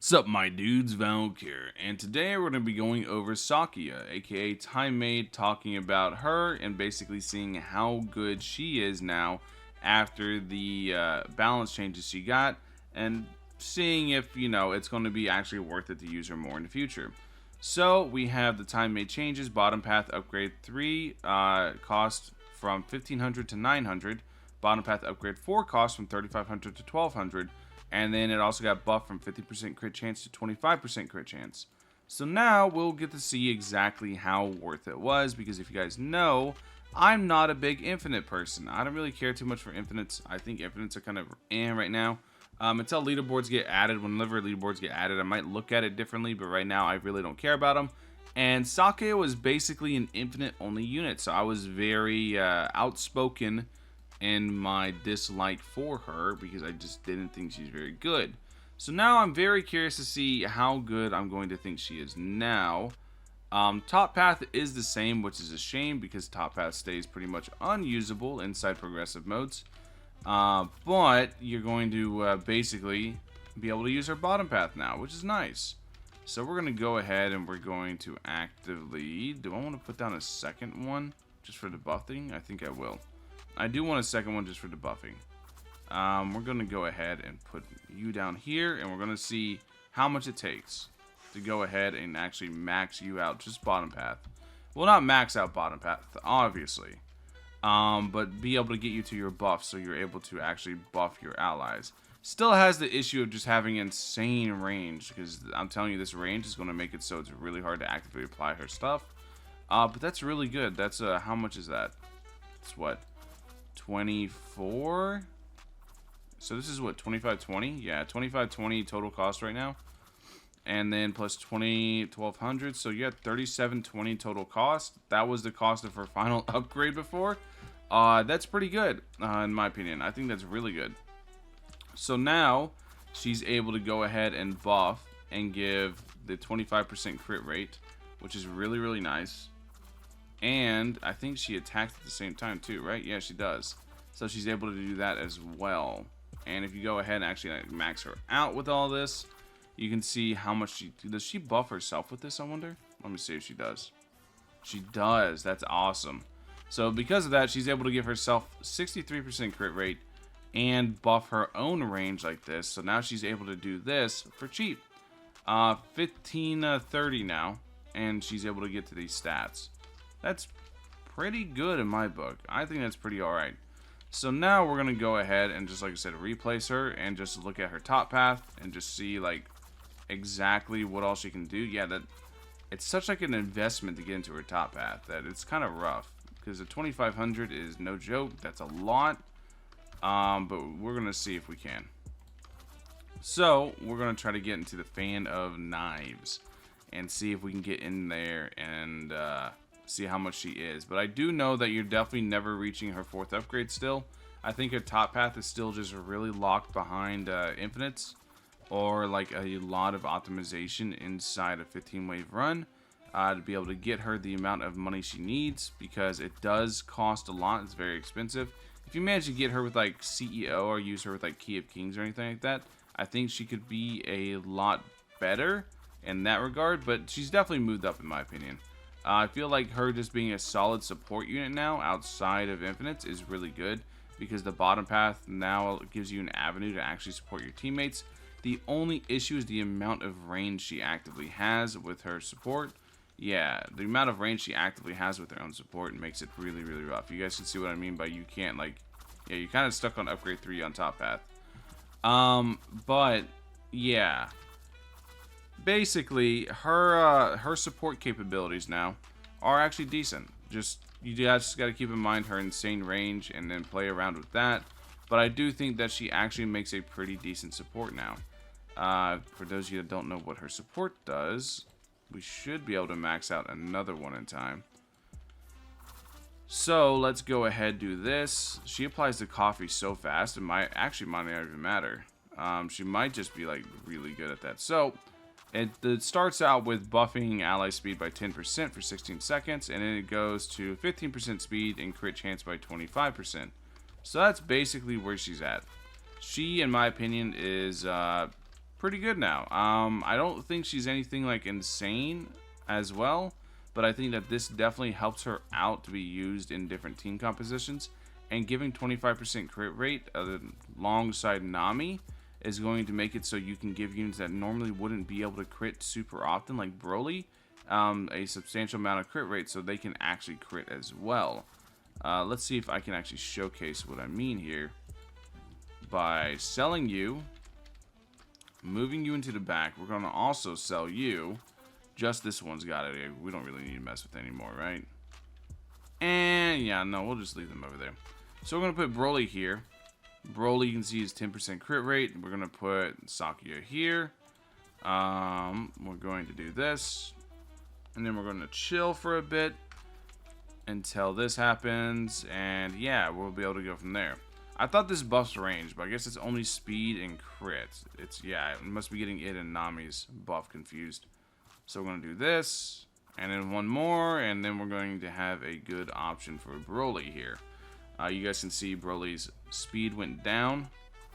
Sup my dudes, Valk here, and today we're going to be going over Sakuya, aka Time Maid, talking about her and basically seeing how good she is now after the balance changes she got, and seeing if, it's going to be actually worth it to use her more in the future. So we have the Time Maid changes, bottom path upgrade 3 cost from 1500 to 900, bottom path upgrade 4 cost from 3500 to 1200, and then it also got buffed from 50% crit chance to 25% crit chance. So now we'll get to see exactly how worth it was, because if you guys know, I'm not a big infinite person. I don't really care too much for infinites. I think infinites are kind of right now. Until leaderboards get added, whenever leaderboards get added, I might look at it differently, but right now I really don't care about them. And Sakuya was basically an infinite only unit, so I was very outspoken in my dislike for her because I just didn't think she's very good. So now I'm very curious to see how good I'm going to think she is now. Top path is the same, which is a shame because top path stays pretty much unusable inside progressive modes. But you're going to basically be able to use her bottom path now, which is nice. So we're going to go ahead and we're going to actively... Do I want to put down a second one just for debuffing? I think I will. I do want a second one just for debuffing. We're going to go ahead and put you down here, and we're going to see how much it takes to go ahead and actually max you out just bottom path. Well, not max out bottom path, obviously. But be able to get you to your buff so you're able to actually buff your allies. Still has the issue of just having insane range, because I'm telling you, this range is going to make it so it's really hard to actively apply her stuff. But that's really good. That's how much is that? It's what? 24. So this is what, 2520? Yeah, 2520 total cost right now, and then plus 1200. So you got 3720 total cost. That was the cost of her final upgrade before. That's pretty good in my opinion. I think that's really good. So now she's able to go ahead and buff and give the 25% crit rate, which is really nice. And I think she attacks at the same time too, right? Yeah, she does. So she's able to do that as well. And if you go ahead and actually max her out with all this, you can see how much she... Does she buff herself with this, I wonder? Let me see if she does. She does. That's awesome. So because of that, she's able to give herself 63% crit rate and buff her own range like this. So now she's able to do this for cheap. 1530 now. And she's able to get to these stats. That's pretty good in my book. I think that's pretty alright. So now we're going to go ahead and just, like I said, replace her and just look at her top path and just see, like, exactly what all she can do. Yeah, that it's such like an investment to get into her top path that it's kind of rough, because the 2500 is no joke. That's a lot. But we're going to see if we can. So we're going to try to get into the fan of knives and see if we can get in there and see how much she is. But I do know that you're definitely never reaching her 4th upgrade still. I think her top path is still just really locked behind infinites, or like a lot of optimization inside a 15 wave run to be able to get her the amount of money she needs, because it does cost a lot. It's very expensive. If you manage to get her with like CEO or use her with like Key of Kings or anything like that, I think she could be a lot better in that regard. But she's definitely moved up in my opinion. I feel like her just being a solid support unit now outside of infinites is really good, because the bottom path now gives you an avenue to actually support your teammates. The only issue is the amount of range she actively has with her support. Yeah, the amount of range she actively has with her own support makes it really rough. You guys can see what I mean by you can't, like, yeah, you're kind of stuck on upgrade 3 on top path. But yeah, basically her support capabilities now are actually decent. You just got to keep in mind her insane range and then play around with that. But I do think that she actually makes a pretty decent support now. For those of you that don't know what her support does, we should be able to max out another one in time. So let's go ahead and do this. She applies the coffee so fast, it might not even matter. She might just be like really good at that. So it starts out with buffing ally speed by 10% for 16 seconds, and then it goes to 15% speed and crit chance by 25%. So that's basically where she's at. She, in my opinion, is pretty good now. I don't think she's anything like insane as well, but I think that this definitely helps her out to be used in different team compositions. And giving 25% crit rate alongside Nami is going to make it so you can give units that normally wouldn't be able to crit super often, like Broly, a substantial amount of crit rate, so they can actually crit as well. Let's see if I can actually showcase what I mean here. By selling you, moving you into the back, we're going to also sell you. Just this one's got it. We don't really need to mess with it anymore, right? And yeah, no, we'll just leave them over there. So we're going to put Broly here. Broly, you can see his 10% crit rate. We're going to put Sakuya here. We're going to do this. And then we're going to chill for a bit until this happens. And yeah, we'll be able to go from there. I thought this buffs range, but I guess it's only speed and crit. Yeah, it must be getting it and Nami's buff confused. So we're going to do this, and then one more, and then we're going to have a good option for Broly here. You guys can see Broly's speed went down,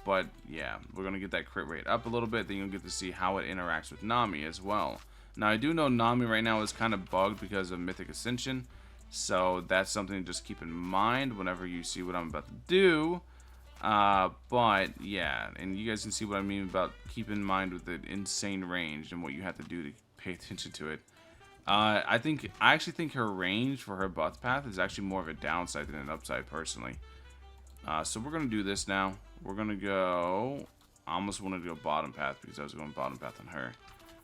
but yeah, we're going to get that crit rate up a little bit. Then you'll get to see how it interacts with Nami as well. Now, I do know Nami right now is kind of bugged because of Mythic Ascension, so that's something to just keep in mind whenever you see what I'm about to do. But yeah, and you guys can see what I mean about keep in mind with the insane range and what you have to do to pay attention to it. I actually think her range for her buff path is actually more of a downside than an upside personally. So we're gonna do this now. We're gonna go. I almost wanted to go bottom path because I was going bottom path on her.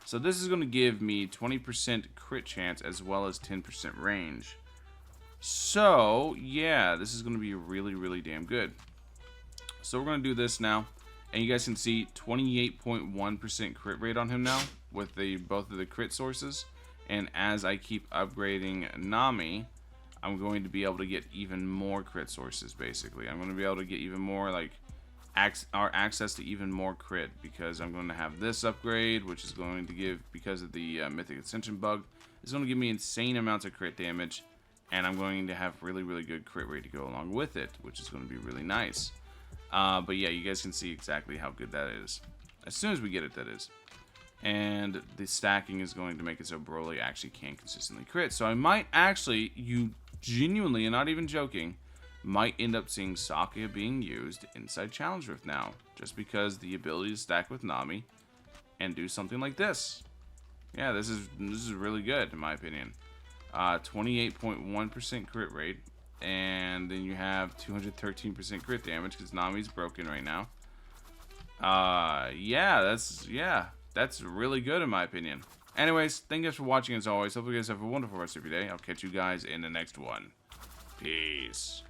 So this is gonna give me 20% crit chance as well as 10% range. So yeah, this is gonna be really, really damn good. So we're going to do this now, and you guys can see 28.1% crit rate on him now with both of the crit sources. And as I keep upgrading Nami, I'm going to be able to get even more crit sources, basically. I'm going to be able to get even more, like, access to even more crit, because I'm going to have this upgrade, which is going to give, because of the Mythic Ascension bug, it's going to give me insane amounts of crit damage, and I'm going to have really, really good crit rate to go along with it, which is going to be really nice. But yeah, you guys can see exactly how good that is. As soon as we get it, that is. And the stacking is going to make it so Broly actually can consistently crit. So I might actually, you genuinely, and not even joking, might end up seeing Sakuya being used inside Challenge Rift now. Just because the ability to stack with Nami and do something like this. Yeah, this is really good in my opinion. 28.1% crit rate. And then you have 213% crit damage because Nami's broken right now. Yeah, that's really good in my opinion. Anyways, thank you guys for watching as always. Hope you guys have a wonderful rest of your day. I'll catch you guys in the next one. Peace.